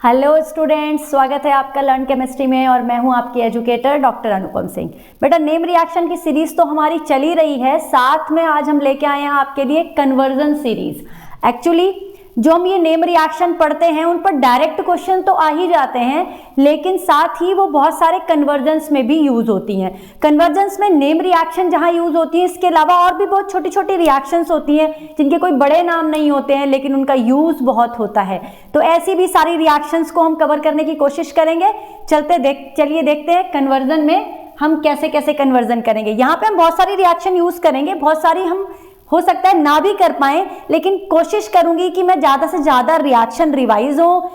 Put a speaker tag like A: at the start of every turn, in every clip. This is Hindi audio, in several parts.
A: हेलो स्टूडेंट्स, स्वागत है आपका लर्न केमिस्ट्री में और मैं हूं आपकी एजुकेटर डॉक्टर अनुपम सिंह। बेटा नेम रिएक्शन की सीरीज तो हमारी चली रही है, साथ में आज हम लेके आए हैं आपके लिए कन्वर्जन सीरीज। एक्चुअली जो हम ये नेम रिएक्शन पढ़ते हैं उन पर डायरेक्ट क्वेश्चन तो आ ही जाते हैं, लेकिन साथ ही वो बहुत सारे कन्वर्जन्स में भी यूज होती हैं। कन्वर्जन्स में नेम रिएक्शन जहां यूज होती है, इसके अलावा और भी बहुत छोटी छोटी रिएक्शंस होती हैं जिनके कोई बड़े नाम नहीं होते हैं, लेकिन उनका यूज बहुत होता है। तो ऐसी भी सारी रिएक्शंस को हम कवर करने की कोशिश करेंगे। चलिए देखते हैं कन्वर्जन में हम कैसे कैसे कन्वर्जन करेंगे। यहाँ पे हम बहुत सारी रिएक्शन यूज करेंगे, बहुत सारी हम हो सकता है ना भी कर पाए, लेकिन कोशिश करूंगी कि मैं ज्यादा से ज्यादा रिएक्शन रिवाइज हो।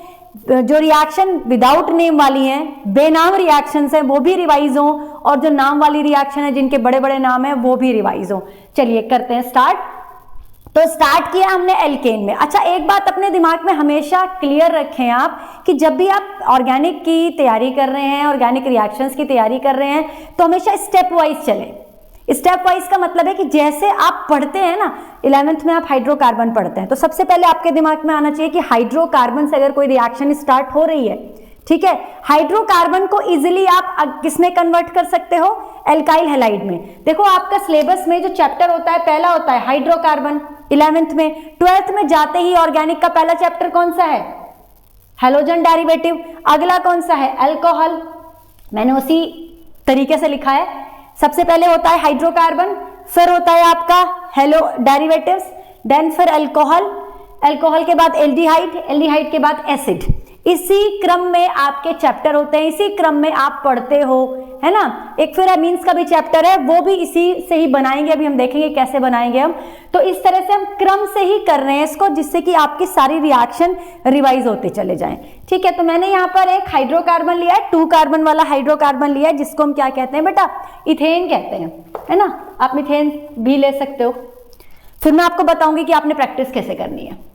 A: जो रिएक्शन विदाउट नेम वाली हैं, बेनाम रिएक्शंस हैं, वो भी रिवाइज हो, और जो नाम वाली रिएक्शन है जिनके बड़े बड़े नाम हैं वो भी रिवाइज हो। चलिए करते हैं स्टार्ट। तो स्टार्ट किया हमने एल्केन में। अच्छा, एक बात अपने दिमाग में हमेशा क्लियर रखें आप कि जब भी आप ऑर्गेनिक की तैयारी कर रहे हैं, ऑर्गेनिक रिएक्शंस की तैयारी कर रहे हैं, तो हमेशा स्टेप वाइज चलें। स्टेप वाइज का मतलब है कि जैसे आप पढ़ते हैं ना, 11th में आप हाइड्रोकार्बन पढ़ते हैं, तो सबसे पहले आपके दिमाग में आना चाहिए कि हाइड्रोकार्बन से अगर कोई रिएक्शन स्टार्ट हो रही है, ठीक है, हाइड्रोकार्बन को इजीली आप किसमें कन्वर्ट कर सकते हो? एल्काइल हैलाइड में। देखो आपका सिलेबस में जो चैप्टर होता है पहला होता है हाइड्रोकार्बन 11th में। 12th में जाते ही ऑर्गेनिक का पहला चैप्टर कौन सा है? Halogen derivative. अगला कौन सा है? अल्कोहल। मैंने उसी तरीके से लिखा है। सबसे पहले होता है हाइड्रोकार्बन, फिर होता है आपका हेलो डेरिवेटिव्स, देन फिर अल्कोहल, अल्कोहल के बाद एल्डिहाइड, एल्डिहाइड के बाद एसिड। इसी क्रम में आपके चैप्टर होते हैं, इसी क्रम में आप पढ़ते हो, है ना। एक फिर अमीन्स का भी चैप्टर है, वो भी इसी से ही बनाएंगे। अभी हम देखेंगे कैसे बनाएंगे हम। तो इस तरह से हम क्रम से ही कर रहे हैं इसको, जिससे कि आपकी सारी रिएक्शन रिवाइज होते चले जाएं। ठीक है, तो मैंने यहाँ पर एक हाइड्रोकार्बन लिया है, 2 कार्बन वाला हाइड्रोकार्बन लिया है, जिसको हम क्या कहते हैं बेटा? इथेन कहते हैं, है ना। आप मिथेन भी ले सकते हो, फिर मैं आपको बताऊंगी कि आपने प्रैक्टिस कैसे करनी है।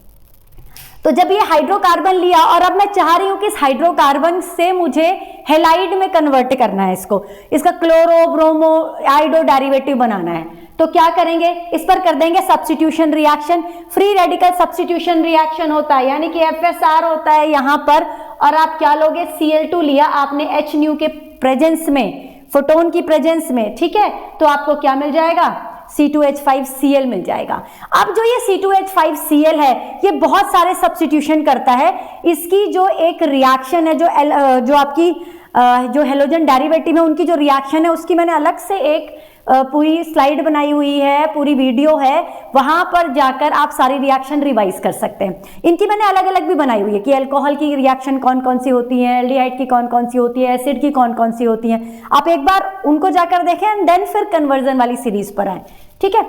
A: तो जब ये हाइड्रोकार्बन लिया और अब मैं चाह रही हूं कि इस हाइड्रोकार्बन से मुझे हैलाइड में कन्वर्ट करना है इसको, इसका क्लोरो ब्रोमो आइडो डेरिवेटिव बनाना है, तो क्या करेंगे? इस पर कर देंगे substitution reaction. Free radical substitution reaction होता है, यानी कि FSR होता है यहाँ पर, और आप क्या लोगे? Cl2 लिया आपने H न्यू के प्रेजेंस में, फोटोन की प्रेजेंस में, ठीक है, तो आपको क्या मिल जाएगा? C2H5Cl मिल जाएगा। अब जो ये C2H5Cl है, ये बहुत सारे सब्स्टिट्यूशन करता है। इसकी जो एक रिएक्शन है, जो आपकी जो हेलोजन डेरिवेटिव है, उनकी जो रिएक्शन है, उसकी मैंने अलग से एक पूरी स्लाइड बनाई हुई है, पूरी वीडियो है, वहां पर जाकर आप सारी रिएक्शन रिवाइज कर सकते हैं। इनकी मैंने अलग अलग भी बनाई हुई है कि अल्कोहल की रिएक्शन कौन कौन सी होती है, एल्डिहाइड की कौन कौन सी होती है, एसिड की कौन कौन सी होती है। आप एक बार उनको जाकर देखें एंड देन फिर कन्वर्जन वाली सीरीज पर आए, ठीक है।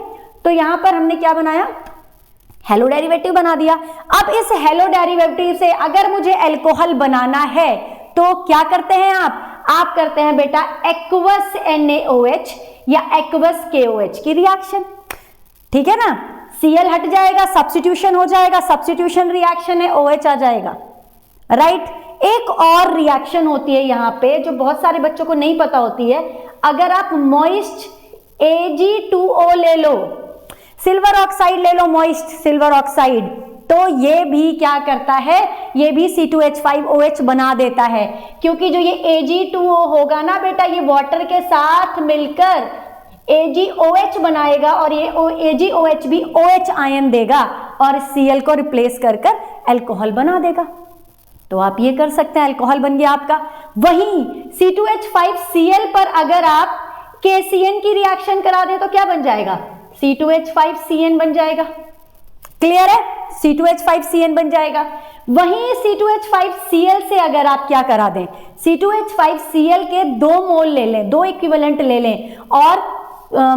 A: तो यहाँ पर हमने क्या बनाया? हेलो डेरिवेटिव बना दिया। अब इस हेलो डेरिवेटिव से अगर मुझे अल्कोहल बनाना है तो क्या करते हैं आप करते हैं बेटा एक्वस NaOH या एक्वस KOH की रिएक्शन, ठीक है ना। Cl हट जाएगा, सब्स्टिट्यूशन हो जाएगा, सब्स्टिट्यूशन रिएक्शन है, OH आ जाएगा, राइट। एक और रिएक्शन होती है यहाँ पे जो बहुत सारे बच्चों को नहीं पता होती है। अगर आप मॉइस्ट Ag2O ले लो, सिल्वर ऑक्साइड ले लो, मॉइस्ट सिल्वर ऑक्साइड, तो ये भी क्या करता है? ये भी C2H5OH बना देता है, क्योंकि जो ये Ag2O होगा ना बेटा, ये वाटर के साथ मिलकर AgOH बनाएगा, और ये AgOH भी OH आयन देगा और Cl को रिप्लेस कर अल्कोहल बना देगा। तो आप ये कर सकते हैं, अल्कोहल बन गया आपका। वहीं C2H5Cl पर अगर आप KCN की रिएक्शन करा दें तो क्या बन जाएगा? C2H5CN बन जाएगा। क्लियर है? C2H5CN बन जाएगा। वहीं C2H5Cl से अगर आप क्या करा दें? C2H5Cl के 2 मोल ले लें, 2 इक्विवेलेंट ले लें, और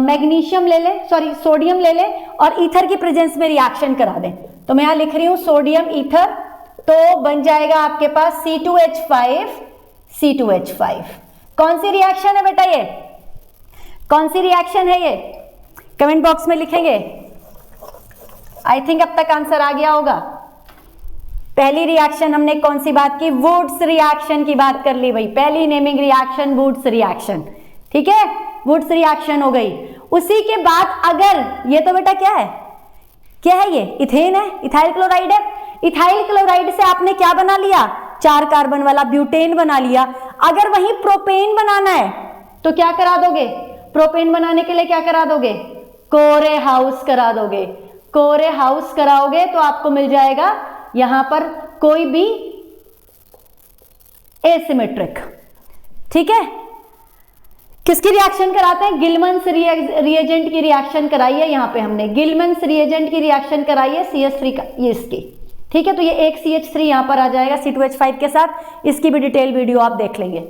A: मैग्नीशियम ले लें, सॉरी सोडियम ले लें, और ईथर की प्रेजेंस में रिएक्शन करा दें। तो मैं यहां लिख रही हूं सोडियम ईथर, तो बन जाएगा आपके पास C2H5। कौन सी रिएक्शन है बेटा ये? कौन सी रिएक्शन है ये? कमेंट बॉक्स में लिखेंगे। आई थिंक अब तक आंसर आ गया होगा। पहली रिएक्शन हमने कौन सी बात की? वुड्स रिएक्शन की बात कर ली भाई। पहली नेमिंग रिएक्शन वुड्स रिएक्शन, ठीक है, वुड्स रिएक्शन हो गई। उसी के बाद अगर ये तो बेटा क्या है? क्या है ये? इथेन है, इथाइल क्लोराइड है। इथाइल क्लोराइड से आपने क्या बना लिया? 4 कार्बन वाला ब्यूटेन बना लिया। अगर वही प्रोपेन बनाना है तो क्या करा दोगे? प्रोपेन बनाने के लिए क्या करा दोगे? कोरे हाउस करा दोगे। कोरे हाउस कराओगे तो आपको मिल जाएगा यहां पर कोई भी एसिमेट्रिक। ठीक है, किसकी रिएक्शन कराते हैं? गिलमन्स रिएजेंट की रिएक्शन कराई है। यहां पे हमने गिलमन्स रिएजेंट की रिएक्शन कराई है CH3 का, ये इसकी। ठीक है, तो ये एक CH3 यहां पर आ जाएगा C2H5 के साथ। इसकी भी डिटेल वीडियो आप देख लेंगे।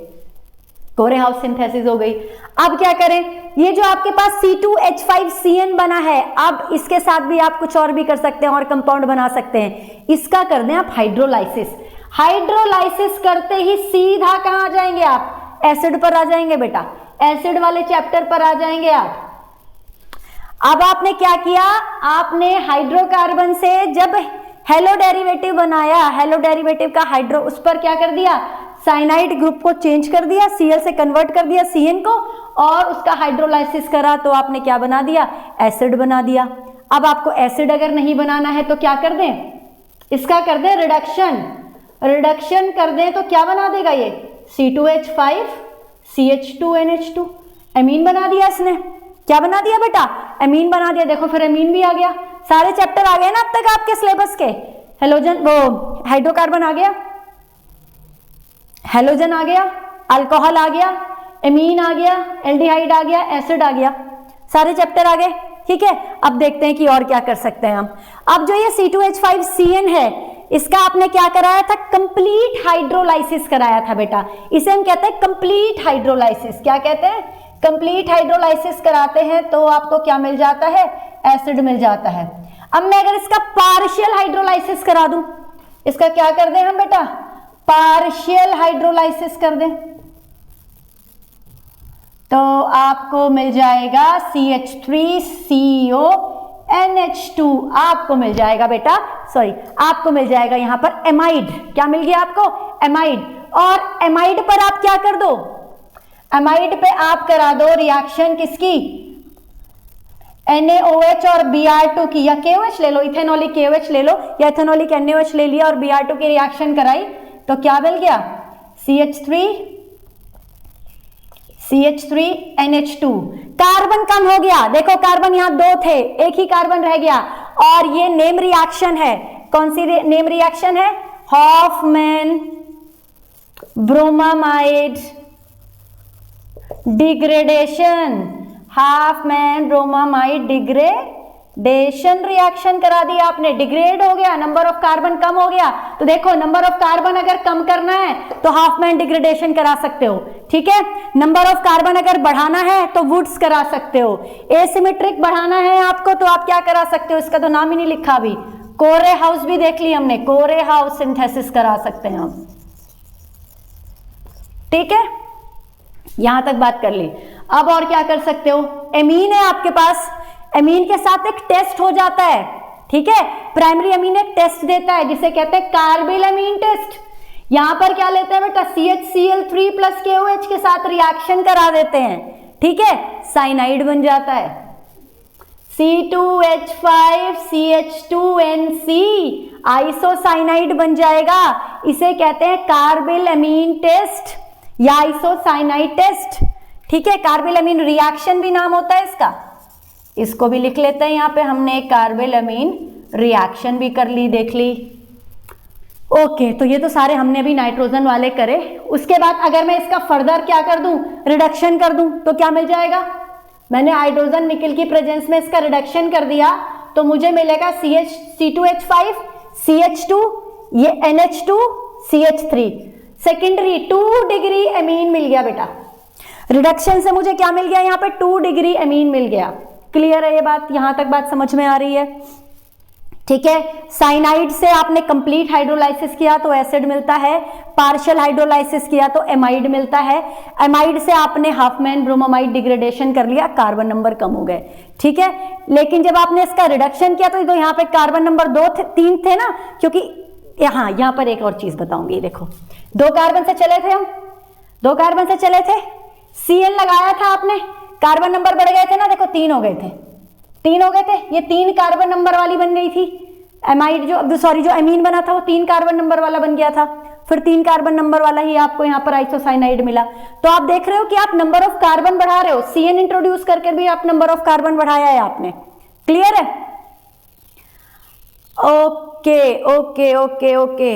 A: कोरे हाउस सिंथेसिस हो गई। अब क्या करें? ये जो आपके पास C2H5CN बना है, अब इसके साथ भी आप कुछ और भी कर सकते हैं और कंपाउंड बना सकते हैं। इसका कर दें आप हाइड्रोलाइसिस। हाइड्रोलाइसिस करते ही सीधा कहां आ जाएंगे आप? एसिड पर आ जाएंगे बेटा, एसिड वाले चैप्टर पर आ जाएंगे आप। अब आपने क्या किया? आपने हाइड्रोकार्बन से जब हेलो डेरिवेटिव बनाया, हेलो डेरिवेटिव का हाइड्रो, उस पर क्या कर दिया? साइनाइड ग्रुप को चेंज कर दिया, Cl से कन्वर्ट कर दिया Cn को, और उसका हाइड्रोलाइसिस करा तो आपने क्या बना दिया? एसिड बना दिया। अब आपको एसिड अगर नहीं बनाना है तो क्या कर दें? इसका कर दें रिडक्शन। रिडक्शन कर दें तो क्या बना देगा ये? C2H5 CH2NH2 एमीन बना दिया इसने। क्या बना दिया बेटा? एमीन बना दिया। देखो फिर एमीन भी आ गया। सारे चैप्टर आ गए ना अब तक आपके सिलेबस के। हेलोजन, वो हाइड्रोकार्बन आ गया, हेलोजन आ गया, अल्कोहल आ गया, एमीन आ गया, एल्डिहाइड आ गया, एसिड आ गया, सारे चैप्टर आ गए। ठीक है, अब देखते हैं कि और क्या कर सकते हैं हम। अब जो ये C2H5CN है, इसका आपने क्या कराया था? कंप्लीट हाइड्रोलाइसिस कराया था बेटा। इसे हम कहते हैं कंप्लीट हाइड्रोलाइसिस। क्या कहते हैं? कंप्लीट हाइड्रोलाइसिस कराते हैं तो आपको क्या मिल जाता है? एसिड मिल जाता है। अब मैं अगर इसका पार्शियल हाइड्रोलाइसिस करा दूं, इसका क्या कर दें हम बेटा? पार्शियल हाइड्रोलाइसिस कर दें तो आपको मिल जाएगा CH3CONH2। आपको मिल जाएगा बेटा, सॉरी, आपको मिल जाएगा यहां पर एमाइड। क्या मिल गया आपको? एमाइड। और एमाइड पर आप क्या कर दो? एमाइड पे आप करा दो रिएक्शन किसकी? NaOH और Br2 की, या KOH ले लो, इथेनॉलिक KOH ले लो, या इथेनॉलिक NaOH ले लिया और Br2 की रिएक्शन कराई तो क्या मिल गया? CH3NH2। कार्बन कम हो गया। देखो कार्बन यहां 2 थे, एक ही कार्बन रह गया। और ये नेम रिएक्शन है। कौन सी नेम रिएक्शन है? Hofmann bromamide degradation. Hofmann bromamide degradation reaction करा दी आपने। डिग्रेड हो गया, नंबर ऑफ कार्बन कम हो गया। तो देखो नंबर ऑफ कार्बन अगर कम करना है तो हॉफमैन डिग्रेडेशन करा सकते हो। ठीक है, नंबर ऑफ कार्बन अगर बढ़ाना है तो वुड्स करा सकते हो। एसिमेट्रिक बढ़ाना है आपको तो आप क्या करा सकते हो? इसका तो नाम ही नहीं लिखा अभी। कोरे हाउस भी देख ली हमने, कोरे हाउस सिंथेसिस करा सकते हैं हम। ठीक है, यहां तक बात कर ली। अब और क्या कर सकते हो? एमीन है आपके पास, एमीन के साथ एक टेस्ट हो जाता है। ठीक है, प्राइमरी एमीन एक टेस्ट देता है जिसे कहते हैं कार्बिल एमीन टेस्ट। यहां पर क्या लेते हैं बेटा? CHCl3 प्लस KOH के साथ रिएक्शन करा देते हैं। ठीक है, साइनाइड बन जाता है C2H5CH2NC, आइसोसाइनाइड बन जाएगा। इसे कहते हैं कार्बिल एमीन टेस्ट या आइसोसाइनाइड टेस्ट। ठीक है, कार्बिल एमीन रिएक्शन भी नाम होता है इसका। इसको भी लिख लेते हैं यहां पे हमने, कार्बिल एमीन रिएक्शन भी कर ली, देख ली। ओके, तो ये तो सारे हमने भी नाइट्रोजन वाले करे। उसके बाद अगर मैं इसका फर्दर क्या कर दूं? रिडक्शन कर दूं तो क्या मिल जाएगा? मैंने हाइड्रोजन निकल की प्रेजेंस में इसका रिडक्शन कर दिया तो मुझे मिलेगा C2H5 CH2, ये NH2 CH3, secondary 2 degree amine मिल गया बेटा। रिडक्शन से मुझे क्या मिल गया? यहाँ पे 2 डिग्री एमीन मिल गया। क्लियर है ये बात? यहां तक बात समझ में आ रही है? ठीक है, साइनाइड से आपने कंप्लीट हाइड्रोलाइसिस किया तो एसिड मिलता है, पार्शियल हाइड्रोलाइसिस किया तो एमाइड मिलता है, एमाइड से आपने हाफमैन ब्रोमामाइड डिग्रेडेशन कर लिया, कार्बन नंबर कम हो गए। ठीक है, लेकिन जब आपने इसका रिडक्शन किया तो यहाँ पे कार्बन नंबर 3 थे ना, क्योंकि यहाँ पर एक और चीज बताऊंगी। देखो 2 कार्बन से चले थे हम, 2 कार्बन से चले थे, Cl लगाया था आपने, कार्बन नंबर बढ़ गए थे ना, देखो 3 हो गए थे, 3 हो गए थे, ये 3 कार्बन नंबर वाली बन गई थी एमाइड, जो एमीन बना था वो 3 कार्बन नंबर वाला बन गया था। फिर 3 कार्बन नंबर वाला ही आपको यहाँ पर आइसोसाइनाइड मिला। तो आप देख रहे हो कि आप नंबर ऑफ कार्बन बढ़ा रहे हो, CN इंट्रोड्यूस करके भी आप नंबर ऑफ कार्बन बढ़ाया है आपने। क्लियर है? Okay okay okay okay.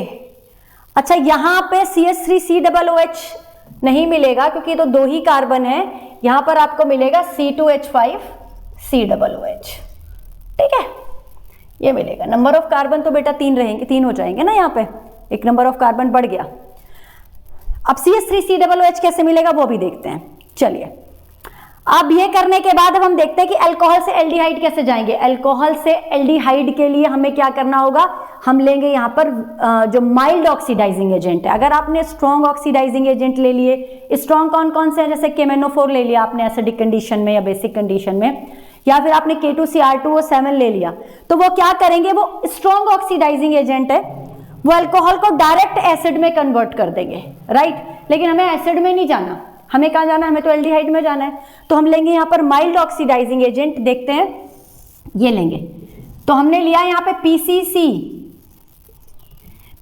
A: अच्छा, यहां पे CH3COOH नहीं मिलेगा क्योंकि तो 2 ही कार्बन है, यहां पर आपको मिलेगा C2H5COOH। ठीक है, ये मिलेगा। नंबर ऑफ कार्बन तो बेटा 3 रहेंगे, 3 हो जाएंगे ना, यहाँ पे एक नंबर ऑफ कार्बन बढ़ गया। अब CH3COOH कैसे मिलेगा वो भी देखते हैं। चलिए, अब ये करने के बाद अब हम देखते हैं कि अल्कोहल से एल्डिहाइड कैसे जाएंगे। अल्कोहल से एल्डिहाइड के लिए हमें क्या करना होगा, हम लेंगे यहाँ पर जो माइल्ड ऑक्सीडाइजिंग एजेंट है। अगर आपने स्ट्रॉन्ग ऑक्सीडाइजिंग एजेंट ले लिए, स्ट्रॉन्ग कौन कौन से हैं, जैसे KMnO4 ले लिया आपने एसिडिक कंडीशन में या बेसिक कंडीशन में, या फिर आपने K2CR2O7 ले लिया, तो वो क्या करेंगे, वो स्ट्रॉन्ग ऑक्सीडाइजिंग एजेंट है, वो अल्कोहल को डायरेक्ट एसिड में कन्वर्ट कर देंगे, राइट। लेकिन हमें एसिड में नहीं जाना, हमें कहाँ जाना है, हमें तो एल्डिहाइड में जाना है। तो हम लेंगे यहाँ पर माइल्ड ऑक्सीडाइजिंग एजेंट, देखते हैं ये लेंगे। तो हमने लिया यहाँ पे PCC,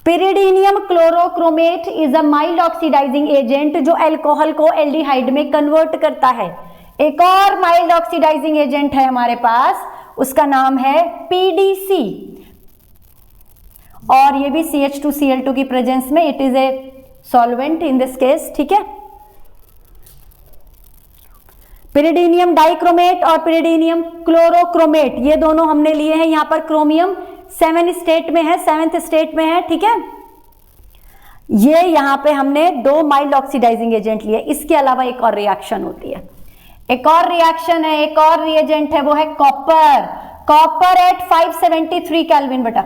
A: pyridinium chlorochromate is a mild oxidizing agent जो अल्कोहल को एल्डिहाइड में कन्वर्ट करता है। एक और माइल्ड ऑक्सीडाइजिंग एजेंट है हमारे पास, उसका नाम है PDC, और ये भी CH2Cl2 की प्रेजेंस में, it is a solvent in this case. ठीक है, पिरिडीनियम डाइक्रोमेट और पिरिडीनियम क्लोरोक्रोमेट, ये दोनों हमने लिए हैं। यहाँ पर क्रोमियम 7 स्टेट में है, 7th स्टेट में है। ठीक है, ये यहाँ पे हमने 2 माइल्ड ऑक्सीडाइजिंग एजेंट लिए। इसके अलावा एक और रिएक्शन होती है, एक और रिएक्शन है, एक और रिएजेंट है, वो है कॉपर। कॉपर एट 573 केल्विन बेटा,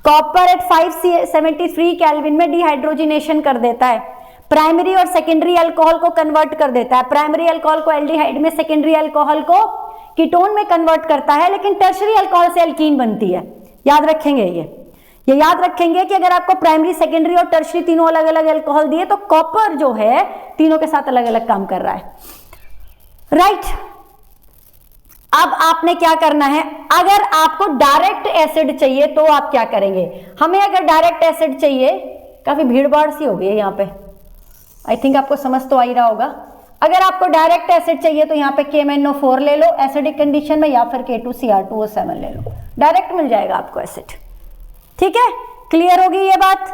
A: कॉपर एट 573 केल्विन में डिहाइड्रोजिनेशन कर देता है, प्राइमरी और सेकेंडरी अल्कोहल को कन्वर्ट कर देता है। प्राइमरी अल्कोहल को एल्डिहाइड में, सेकेंडरी अल्कोहल को कीटोन में कन्वर्ट करता है, लेकिन टर्शरी अल्कोहल से एल्कीन बनती है। याद रखेंगे ये याद रखेंगे कि अगर आपको प्राइमरी, सेकेंडरी और टर्शरी तीनों अलग अलग अल्कोहल दिए तो कॉपर जो है तीनों के साथ अलग अलग काम कर रहा है, राइट। अब आपने क्या करना है, अगर आपको डायरेक्ट एसिड चाहिए तो आप क्या करेंगे, हमें अगर डायरेक्ट एसिड चाहिए, काफी भीड़ भाड़ सी हो गई है यहाँ पे, आई थिंक आपको समझ तो आ ही रहा होगा। अगर आपको डायरेक्ट एसिड चाहिए तो यहाँ पे KMnO4 ले लो एसिडिक कंडीशन में, या फिर K2CR2O7 ले लो, डायरेक्ट मिल जाएगा आपको एसिड। ठीक है, क्लियर होगी ये बात।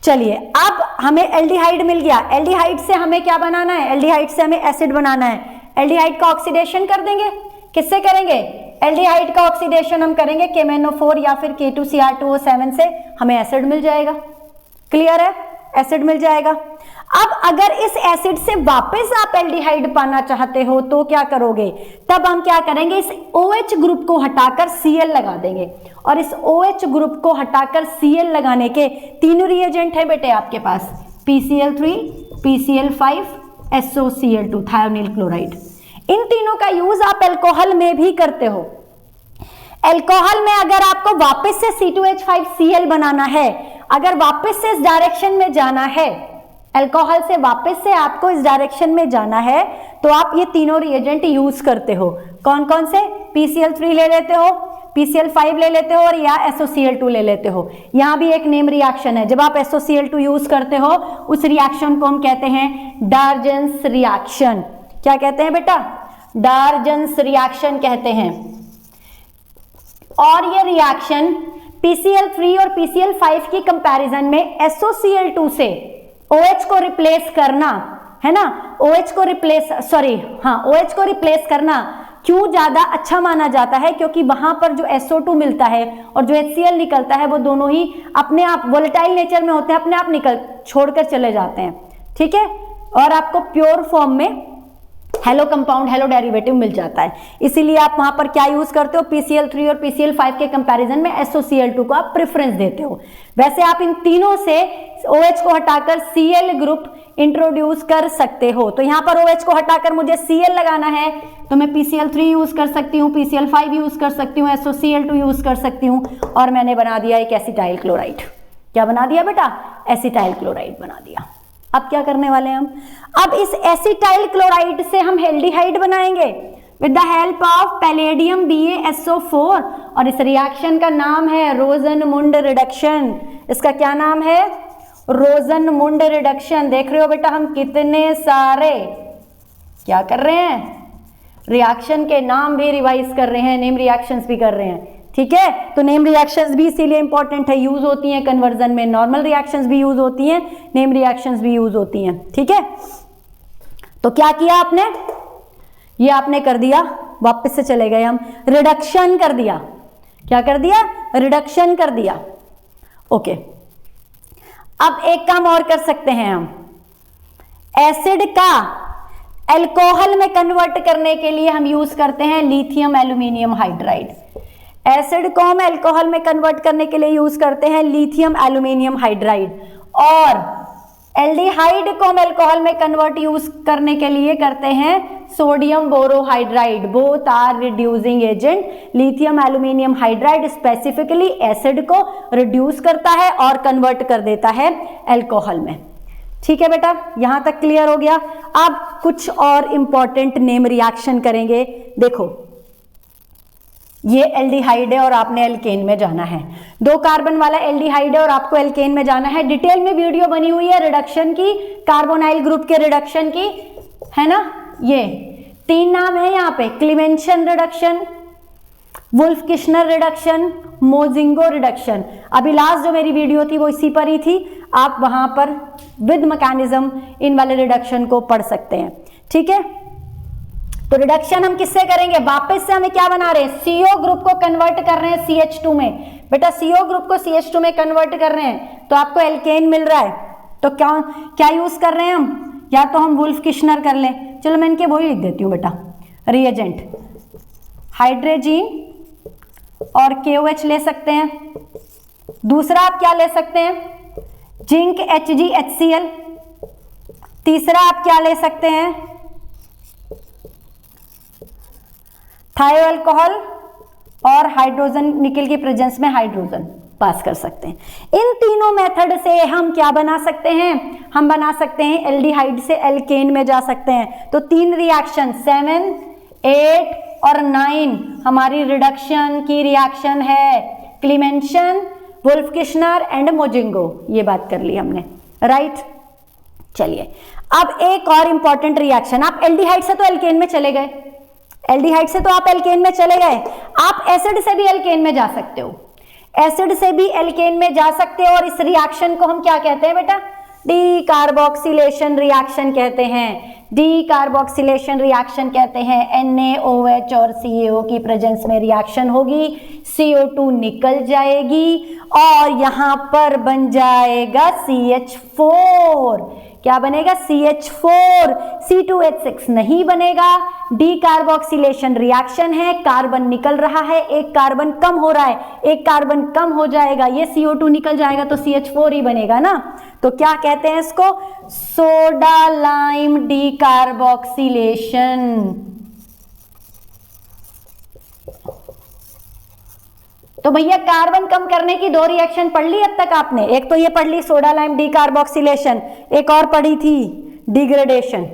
A: चलिए, अब हमें एल्डिहाइड मिल गया। एल्डिहाइड से हमें क्या बनाना है, एल्डिहाइड से हमें एसिड बनाना है। एल्डिहाइड का ऑक्सीडेशन कर देंगे, किससे करेंगे, एल्डिहाइड का ऑक्सीडेशन हम करेंगे KMnO4 या फिर K2CR2O7 से, हमें एसिड मिल जाएगा। क्लियर है, एसिड मिल जाएगा। अब अगर इस एसिड से वापस आप एल्डिहाइड पाना चाहते हो तो क्या करोगे, तब हम क्या करेंगे, इस OH ग्रुप को हटाकर Cl लगा देंगे, और इस OH ग्रुप को हटाकर Cl लगाने के 3 रिएजेंट है बेटे आपके पास, PCl3, PCl5, SOCl2, थायोनील क्लोराइड। इन तीनों का यूज आप अल्कोहल में भी करते हो। अल्कोहल में अगर आपको वापस से C2H5Cl बनाना है, अगर वापस से इस डायरेक्शन में जाना है, अल्कोहल से वापस से आपको इस डायरेक्शन में जाना है, तो आप ये तीनों रिएजेंट यूज करते हो। कौन कौन से, PCl3 ले लेते हो, PCl5 ले लेते हो, और या SOCl2 ले लेते हो। यहाँ भी एक नेम रिएक्शन है, जब आप SOCl2 यूज करते हो उस रिएक्शन को हम कहते हैं डार्जेंस रिएक्शन। क्या कहते हैं बेटा, डार्जेंस रिएक्शन कहते हैं। और ये रिएक्शन PCl3 और PCl5 की कंपैरिजन में SOCl2 से OH को रिप्लेस करना है ना, OH को रिप्लेस करना क्यों ज्यादा अच्छा माना जाता है, क्योंकि वहां पर जो SO2 मिलता है और जो HCl निकलता है वो दोनों ही अपने आप वोलेटाइल नेचर में होते हैं, अपने आप छोड़कर चले जाते हैं। ठीक है, और आपको प्योर फॉर्म में हेलो कंपाउंड, हेलो डेरिवेटिव मिल जाता है। इसीलिए आप वहां पर क्या यूज करते हो, PCl3 और PCl5 के कंपैरिजन में SOCl2 को आप प्रेफरेंस देते हो। वैसे आप इन तीनों से OH को हटाकर Cl ग्रुप इंट्रोड्यूस कर सकते हो। तो यहाँ पर OH को हटाकर मुझे Cl लगाना है, तो मैं PCl3 यूज कर सकती हूँ, PCl5 यूज कर सकती हूँ, SOCl2 यूज कर सकती हूँ, और मैंने बना दिया एक एसिटाइल क्लोराइड। क्या बना दिया बेटा, एसिटाइल क्लोराइड बना दिया। अब क्या करने वाले हैं हम, अब इस एसिटाइल क्लोराइड से हम एल्डिहाइड बनाएंगे with the help of palladium BaSO4, और इस रिएक्शन का नाम है रोजनमुंड रिडक्शन। इसका क्या नाम है, रोजनमुंड रिडक्शन। देख रहे हो बेटा हम कितने सारे क्या कर रहे हैं, रिएक्शन के नाम भी रिवाइज कर रहे हैं, नेम रिएक्शंस भी कर रहे हैं। ठीक है, तो नेम रिएक्शंस भी इसीलिए इंपॉर्टेंट है, यूज होती हैं कन्वर्जन में। नॉर्मल रिएक्शंस भी यूज होती हैं, नेम रिएक्शंस भी यूज होती हैं। ठीक है, तो क्या किया आपने, ये आपने कर दिया, वापस से चले गए हम, रिडक्शन कर दिया। क्या कर दिया, रिडक्शन कर दिया। ओके, अब एक काम और कर सकते हैं हम, एसिड का अल्कोहल में कन्वर्ट करने के लिए हम यूज करते हैं लिथियम एल्यूमिनियम हाइड्राइड। एसिड को हम अल्कोहल में कन्वर्ट करने के लिए यूज करते हैं लिथियम एल्यूमिनियम हाइड्राइड, और एल्डिहाइड को हम अल्कोहल में कन्वर्ट यूज करने के लिए करते हैं sodium borohydride. Both are reducing agent. Lithium aluminium hydride specifically acid को रिड्यूस करता है और कन्वर्ट कर देता है अल्कोहल में। ठीक है बेटा, यहां तक क्लियर हो गया। अब कुछ और इंपॉर्टेंट नेम रिएक्शन करेंगे। देखो ये एल्डिहाइड है और आपने एल्केन में जाना है, 2 कार्बन वाला एल्डिहाइड है और आपको एल्केन में जाना है। डिटेल में वीडियो बनी हुई है रिडक्शन की, कार्बोनाइल ग्रुप के रिडक्शन की, है ना। ये 3 नाम है यहाँ पे, Clemmensen reduction, Wolff Kishner reduction, Mozingo reduction. अभी लास्ट जो मेरी वीडियो थी वो इसी पर ही थी, आप वहां पर विद मैकेनिज्म इन वाले रिडक्शन को पढ़ सकते हैं। ठीक है, तो रिडक्शन हम किससे करेंगे, वापस से हमें क्या बना रहे हैं, CO ग्रुप को कन्वर्ट कर रहे हैं CH2 में। बेटा CO ग्रुप को CH2 में कन्वर्ट कर रहे हैं तो आपको एल्केन मिल रहा है, तो क्या यूज कर रहे हैं हम, या तो हम वुल्फ किश्नर कर लें, चलो मैं इनके वही लिख देती हूँ बेटा, रिएजेंट हाइड्रोजीन और KOH ले सकते हैं। दूसरा आप क्या ले सकते हैं, जिंक HgHCl। तीसरा आप क्या ले सकते हैं, थायो अल्कोहल और हाइड्रोजन, निकल की प्रेजेंस में हाइड्रोजन पास कर सकते हैं। इन तीनों मेथड से हम क्या बना सकते हैं, हम बना सकते हैं एल्डिहाइड से एल्केन में जा सकते हैं। तो 3 रिएक्शन 7, 8 और 9 हमारी रिडक्शन की रिएक्शन है, क्लीमेंशन, वुल्फ किश्नर एंड मोजिंगो। ये बात कर ली हमने, राइट। चलिए अब एक और इंपॉर्टेंट रिएक्शन, आप एल्डिहाइड से तो एल्केन में चले गए, एल्डिहाइड से तो आप एल्केन में चले गए, आप एसिड से भी एल्केन में जा सकते हो, एसिड से भी एल्केन में जा सकते हो। और इस रिएक्शन को हम क्या कहते हैं बेटा, डी कार्बोक्सिलेशन रिएक्शन कहते हैं। डी कार्बोक्सिलेशन रिएक्शन कहते हैं। NaOH और CaO की प्रेजेंस में रिएक्शन होगी, CO2 निकल जाएगी और यहां पर बन जाएगा CH4। क्या बनेगा, CH4। C2H6 नहीं बनेगा, डी कार्बोक्सिलेशन रिएक्शन है, कार्बन निकल रहा है, एक कार्बन कम हो रहा है, एक कार्बन कम हो जाएगा, ये CO2 निकल जाएगा तो CH4 ही बनेगा ना। तो क्या कहते हैं इसको, सोडा लाइम डी कार्बोक्सिलेशन। तो भैया कार्बन कम करने की 2 रिएक्शन पढ़ ली अब तक आपने, एक तो ये पढ़ ली सोडा लाइम डी कार्बोक्सिलेशन, एक और पढ़ी थी डिग्रेडेशन,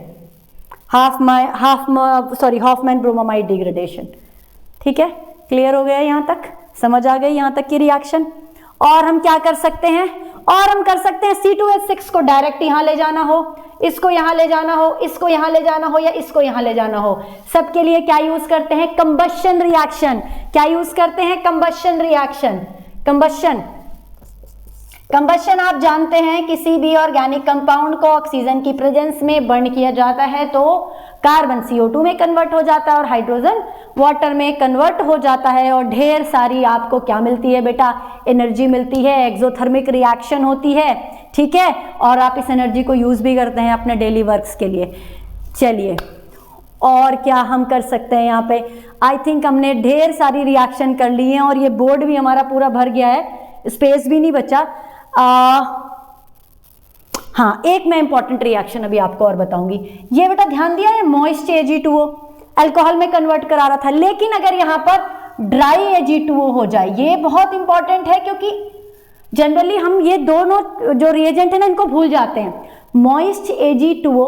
A: हॉफमैन ब्रोमामाइड डिग्रेडेशन। ठीक है, क्लियर हो गया यहां तक, समझ आ गई यहां तक की रिएक्शन। और हम क्या कर सकते हैं, और हम कर सकते हैं C2H6 को डायरेक्ट यहां ले जाना हो, इसको यहां ले जाना हो, इसको यहां ले जाना हो या इसको यहां ले जाना हो, सबके लिए क्या यूज करते हैं, कंबशन रिएक्शन। क्या यूज करते हैं, कंबशन रिएक्शन। कंबशन आप जानते हैं, किसी भी ऑर्गेनिक कंपाउंड को ऑक्सीजन की प्रेजेंस में बर्न किया जाता है तो कार्बन CO2 में कन्वर्ट हो जाता है और हाइड्रोजन वाटर में कन्वर्ट हो जाता है, और ढेर सारी आपको क्या मिलती है बेटा, एनर्जी मिलती है, एक्सोथर्मिक रिएक्शन होती है। ठीक है, और आप इस एनर्जी को यूज भी करते हैं अपने डेली वर्क्स के लिए। चलिए और क्या हम कर सकते हैं यहाँ पे, आई थिंक हमने ढेर सारी रिएक्शन कर ली है और ये बोर्ड भी हमारा पूरा भर गया है, स्पेस भी नहीं बचा। हाँ, एक मैं इंपॉर्टेंट रिएक्शन अभी आपको और बताऊंगी। ये बेटा ध्यान दिया है, मॉइस्ट Ag2O अल्कोहल में कन्वर्ट करा रहा था, लेकिन अगर यहाँ पर ड्राई Ag2O हो जाए, ये बहुत इंपॉर्टेंट है क्योंकि जनरली हम ये दोनों जो रिएजेंट है ना इनको भूल जाते हैं। मॉइस्ट Ag2O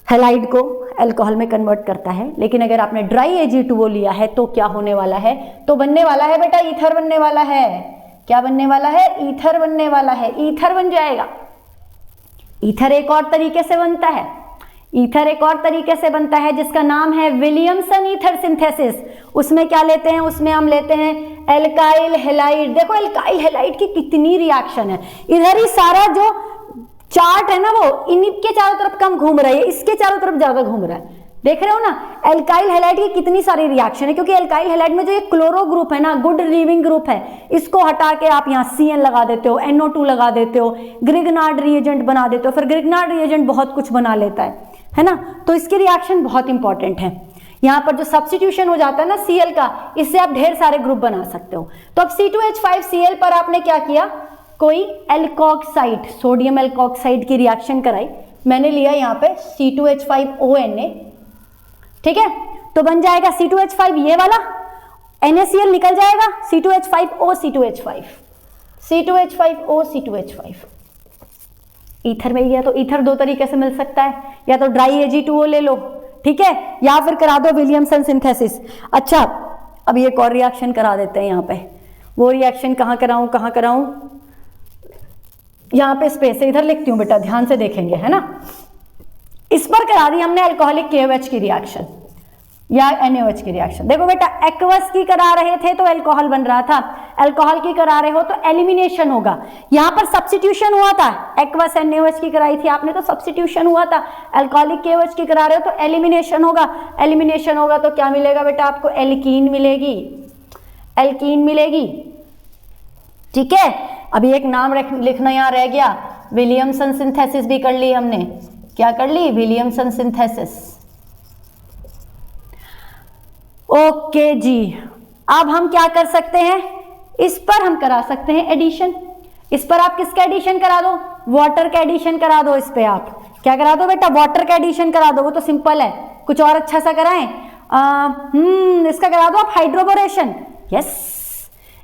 A: हैलाइड को अल्कोहल में कन्वर्ट करता है, लेकिन अगर आपने ड्राई Ag2O लिया है तो क्या होने वाला है, तो बनने वाला है बेटा ईथर बनने वाला है। क्या बनने वाला है? ईथर बनने वाला है, ईथर बन जाएगा। ईथर एक और तरीके से बनता है, ईथर एक और तरीके से बनता है जिसका नाम है विलियमसन ईथर सिंथेसिस। उसमें क्या लेते हैं? उसमें हम लेते हैं एल्काइल हैलाइड। देखो एल्काइल हैलाइड की कितनी रिएक्शन है, इधर ही सारा जो चार्ट है ना वो इन्हीं के चारों तरफ कम घूम रहा है, इसके चारों तरफ ज्यादा घूम रहा है। देख रहे हो ना एल्काइल हैलाइड की कितनी सारी रिएक्शन है, क्योंकि एल्काइल हैलाइड में जो ये क्लोरो ग्रुप है ना, गुड लीविंग ग्रुप है, इसको हटा के आप यहाँ CN लगा देते हो, NO2 लगा देते हो, ग्रिग्नार्ड रिएजेंट बना देते हो। फिर ग्रिग्नार्ड रिएजेंट बहुत कुछ बना लेता है ना, तो इसकी रिएक्शन बहुत इंपॉर्टेंट है। यहाँ पर जो सब्स्टिट्यूशन हो जाता है ना Cl का, इससे आप ढेर सारे ग्रुप बना सकते हो। तो अब C2H5Cl पर आपने क्या किया? कोई एल्कोक्साइड, सोडियम एल्कोक्साइड की रिएक्शन कराई। मैंने लिया यहाँ पे C2H5ONA, ठीक है, तो बन जाएगा C2H5 ये वाला, NaCl निकल जाएगा, C2H5O C2H5, C2H5O C2H5। Ether में गया तो ईथर दो तरीके से मिल सकता है, या तो ड्राई Ag2O ले लो, ठीक है, या फिर करा दो विलियमसन सिंथेसिस। अच्छा अब एक और रिएक्शन करा देते हैं यहाँ पे। वो रिएक्शन कहाँ कराऊं? यहाँ पे स्पेस है, इधर लिखती हूँ बेटा, ध्यान से देखेंगे, है ना। इस पर करा दी हमने अल्कोहलिक KOH की रिएक्शन या NaOH की रिएक्शन। देखो बेटा एक्वस की करा रहे थे तो अल्कोहल बन रहा था, अल्कोहल की करा रहे हो तो एलिमिनेशन होगा। यहाँ पर सब्स्टिट्यूशन हुआ था, एक्वस NaOH की कराई थी आपने तो सब्स्टिट्यूशन हुआ था, अल्कोहलिक KOH की करा रहे हो तो एलिमिनेशन होगा। एलिमिनेशन होगा तो क्या मिलेगा बेटा? आपको एल्कीन मिलेगी, एल्कीन मिलेगी, ठीक है। अभी एक नाम लिखना यहाँ रह गया, विलियमसन सिंथेसिस भी कर ली हमने। क्या कर ली? Williamson synthesis. ओके जी, अब हम क्या कर सकते हैं? इस पर हम करा सकते हैं एडिशन। इस पर आप किसका एडिशन करा दो? वाटर का एडिशन करा दो। इस पे आप क्या करा दो बेटा? वाटर का एडिशन करा दो। वो तो सिंपल है, कुछ और अच्छा सा कराएं। इसका करा दो आप हाइड्रोबोरेशन। यस,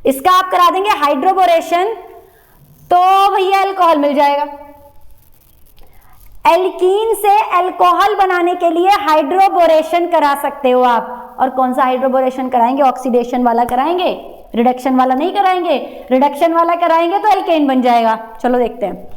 A: इसका आप करा देंगे हाइड्रोबोरेशन तो भैया अल्कोहल मिल जाएगा। एल्कीन से अल्कोहल बनाने के लिए हाइड्रोबोरेशन करा सकते हो आप। और कौन सा हाइड्रोबोरेशन कराएंगे? ऑक्सीडेशन वाला कराएंगे, रिडक्शन वाला नहीं कराएंगे। रिडक्शन वाला कराएंगे तो एल्केन बन जाएगा। चलो देखते हैं।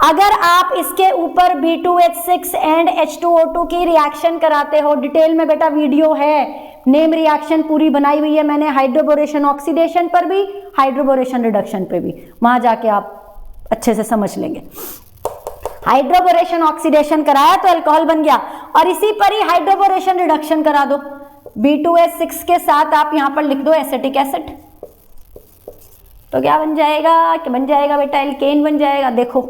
A: अगर आप इसके ऊपर B2H6 एंड H2O2 की रिएक्शन कराते हो, डिटेल में बेटा वीडियो है, नेम रिएक्शन पूरी बनाई हुई है मैंने, हाइड्रोबोरेशन ऑक्सीडेशन पर भी, हाइड्रोबोरेशन रिडक्शन पर भी, वहां जाके आप अच्छे से समझ लेंगे। हाइड्रोबोरेशन ऑक्सीडेशन कराया तो अल्कोहल बन गया, और इसी पर ही हाइड्रोबोरेशन रिडक्शन करा दो। B2H6 के साथ आप यहां पर लिख दो एसिटिक एसिड, तो क्या बन जाएगा? क्या बन जाएगा बेटा? एल्केन बन जाएगा। देखो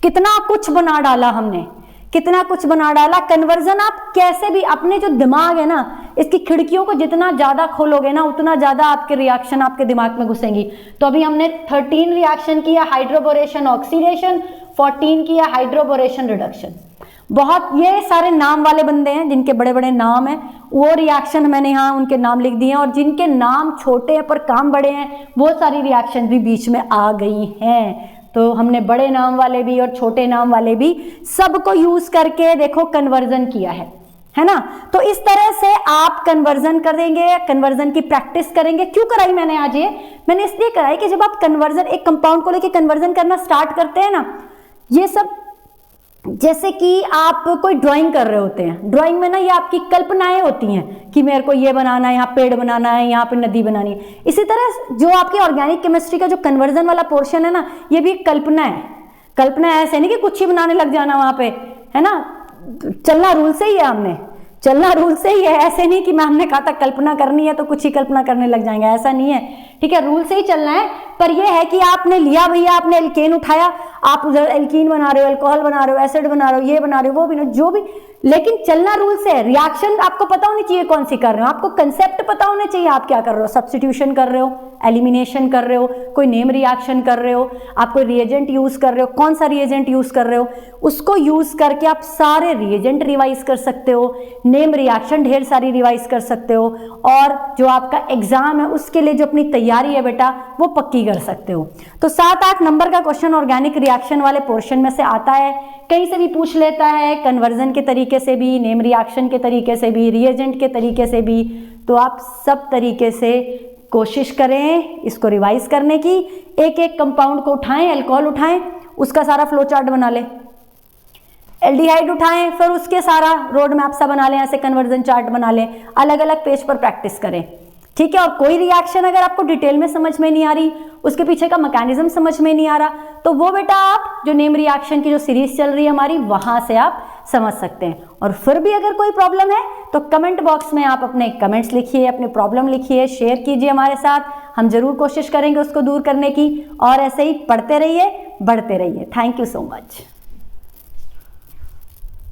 A: कितना कुछ बना डाला हमने, कितना कुछ बना डाला। कन्वर्जन आप कैसे भी, अपने जो दिमाग है ना, इसकी खिड़कियों को जितना ज्यादा खोलोगे ना, उतना ज्यादा आपके रिएक्शन आपके दिमाग में घुसेंगी। तो अभी हमने 13 रिएक्शन किया हाइड्रोबोरेशन ऑक्सीडेशन, 14 किया हाइड्रोबोरेशन रिडक्शन। बहुत ये सारे नाम वाले बंदे हैं जिनके बड़े बड़े नाम हैं, वो रिएक्शन मैंने यहाँ उनके नाम लिख दिए हैं, और जिनके नाम छोटे हैं पर काम बड़े हैं वो सारी रिएक्शन भी बीच में आ गई हैं। तो हमने बड़े नाम वाले भी और छोटे नाम वाले भी सबको यूज करके देखो कन्वर्जन किया है ना। तो इस तरह से आप कन्वर्जन करेंगे, कन्वर्जन की प्रैक्टिस करेंगे। क्यों कराई मैंने आज ये? मैंने इसलिए कराई कि जब आप कन्वर्जन, एक कंपाउंड को लेके कन्वर्जन करना स्टार्ट करते हैं ना, ये सब जैसे कि आप कोई ड्राइंग कर रहे होते हैं, ड्राइंग में ना ये आपकी कल्पनाएं होती हैं कि मेरे को ये बनाना है, यहाँ पेड़ बनाना है, यहाँ पे नदी बनानी है। इसी तरह जो आपकी ऑर्गेनिक केमिस्ट्री का जो कन्वर्जन वाला पोर्शन है ना, ये भी एक कल्पना है। कल्पना ऐसे नहीं कि कुछ ही बनाने लग जाना वहां पे, है ना। चलना रूल से ही है, हमने चलना रूल से ही है। ऐसे नहीं कि मैम ने कहा था कल्पना करनी है तो कुछ ही कल्पना करने लग जाएंगे, ऐसा नहीं है, ठीक है। रूल से ही चलना है। पर यह है कि आपने लिया भैया, आपने एल्केन उठाया, आप उधर एल्कीन बना रहे हो, अल्कोहल बना रहे हो, एसिड बना रहे हो, ये बना रहे हो, वो भी, जो भी, लेकिन चलना रूल से है। रिएक्शन आपको पता होनी चाहिए कौन सी कर रहे हो, आपको कंसेप्ट पता होना चाहिए आप क्या कर रहे हो। सब्स्टिट्यूशन कर रहे हो, एलिमिनेशन कर रहे हो, कोई नेम रिएक्शन कर रहे हो, आप कोई रिएजेंट यूज कर रहे हो, कौन सा रिएजेंट यूज कर रहे हो, उसको यूज करके आप सारे रिएजेंट रिवाइज कर सकते हो, नेम रिएक्शन ढेर सारी रिवाइज कर सकते हो, और जो आपका एग्जाम है उसके लिए जो अपनी तैयारी है बेटा वो पक्की कर सकते हो। तो 7-8 नंबर का क्वेश्चन ऑर्गेनिक रिएक्शन वाले पोर्शन में से आता है, कहीं से भी पूछ लेता है, कन्वर्जन के तरीके से भी, नेम रिएक्शन के तरीके से भी, रिएजेंट के तरीके से भी। तो आप सब तरीके से कोशिश करें इसको रिवाइज करने की। एक एक कंपाउंड को उठाएं, अल्कोहल उठाएं, उसका सारा फ्लो चार्ट बना लें। एल्डिहाइड उठाएं, फिर उसके सारा रोड मैप सा बना लें, ऐसे कन्वर्जन चार्ट बना लें, अलग अलग पेज पर प्रैक्टिस करें, ठीक है। और कोई रिएक्शन अगर आपको डिटेल में समझ में नहीं आ रही, उसके पीछे का मैकेनिज्म समझ में नहीं आ रहा, तो वो बेटा आप जो नेम रिएक्शन की जो सीरीज चल रही है हमारी, वहां से आप समझ सकते हैं। और फिर भी अगर कोई प्रॉब्लम है तो कमेंट बॉक्स में आप अपने कमेंट्स लिखिए, अपनी प्रॉब्लम लिखिए, शेयर कीजिए हमारे साथ, हम जरूर कोशिश करेंगे उसको दूर करने की। और ऐसे ही पढ़ते रहिए, बढ़ते रहिए। Thank you so much.